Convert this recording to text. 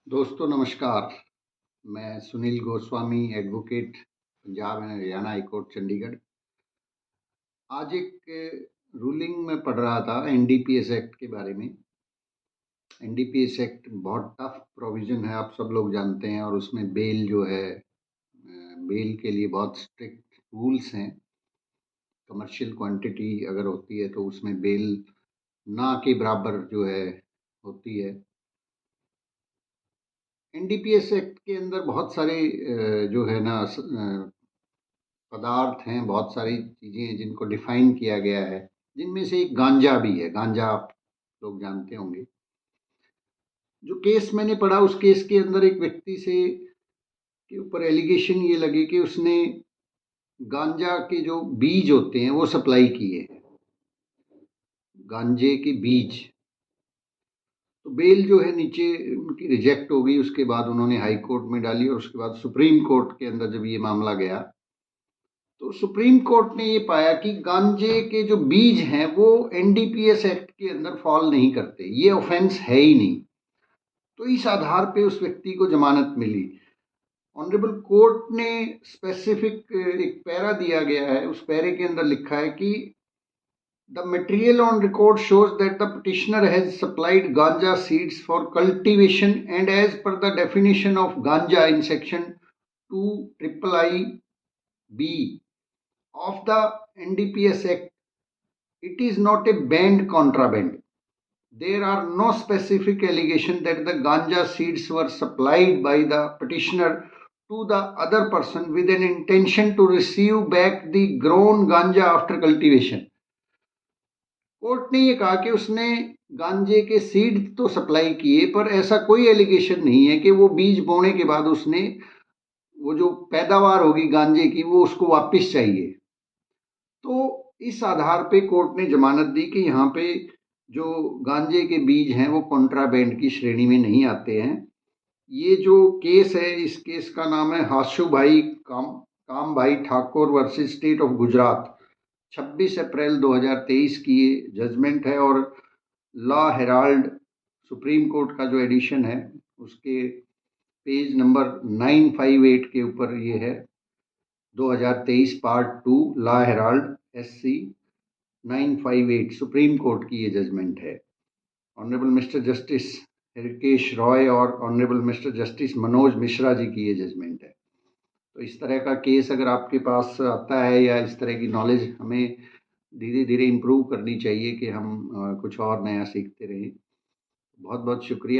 दोस्तों नमस्कार। मैं Sunil Goswami, advocate, Punjab and Haryana high court Chandigarh. आज एक रूलिंग में पढ़ रहा था एनडीपीएस एक्ट के बारे में। एनडीपीएस एक्ट बहुत टफ प्रोविज़न है, आप सब लोग जानते हैं, और उसमें बेल जो है बेल के लिए बहुत स्ट्रिक्ट रूल्स हैं। कमर्शियल क्वांटिटी अगर होती है तो उसमें बेल ना के बराबर जो है होती है। एनडीपीएस एक्ट के अंदर बहुत सारे जो है ना पदार्थ हैं, बहुत सारी चीज़ें हैं जिनको डिफाइन किया गया है, जिनमें से एक गांजा भी है। गांजा आप लोग जानते होंगे। जो केस मैंने पढ़ा, उस केस के अंदर एक व्यक्ति से के ऊपर एलिगेशन ये लगे कि उसने गांजा के जो बीज होते हैं वो सप्लाई किए, गांजे के बीज। तो बेल जो है नीचे उनकी रिजेक्ट हो गई। उसके बाद उन्होंने हाई कोर्ट में डाली और उसके बाद सुप्रीम कोर्ट के अंदर जब ये मामला गया तो सुप्रीम कोर्ट ने ये पाया कि गांजे के जो बीज हैं वो एनडीपीएस एक्ट के अंदर फॉल नहीं करते, ये ऑफेंस है ही नहीं। तो इस आधार पे उस व्यक्ति को जमानत मिली। ऑनरेबल कोर्ट ने स्पेसिफिक एक पैरा दिया गया है, उस पैरे के अंदर लिखा है कि the material on record shows that the petitioner has supplied ganja seeds for cultivation and as per the definition of ganja in section 2 B of the NDPS Act, it is not a banned contraband. There are no specific allegations that the ganja seeds were supplied by the petitioner to the other person with an intention to receive back the grown ganja after cultivation. Court ने ये कहा कि उसने गांजे के seed तो supply किए, पर ऐसा कोई एलिगेशन नहीं है कि वो बीज बोने के बाद उसने वो जो पैदावार होगी गांजे की वो उसको वापस चाहिए। तो इस आधार पे कोर्ट ने जमानत दी कि यहाँ पे जो गांजे के बीज हैं वो कॉन्ट्राबैंड की श्रेणी में नहीं आते हैं। ये जो केस है, इस केस का नाम है हाशु भाई काम भाई Thakur versus state of Gujarat. 26 अप्रैल 2023 की ये जजमेंट है और लॉ हेराल्ड सुप्रीम कोर्ट का जो एडिशन है उसके पेज नंबर 958 के ऊपर ये है। 2023 part 2 law herald SC 958 supreme court की ये जजमेंट है। Honourable mister justice Hrishikesh Roy और honourable mister justice Manoj Mishra ji की ये जजमेंट है। तो इस तरह का केस अगर आपके पास आता है या इस तरह की नॉलेज हमें धीरे धीरे इम्प्रूव करनी चाहिए कि हम कुछ और नया सीखते रहें। बहुत बहुत शुक्रिया।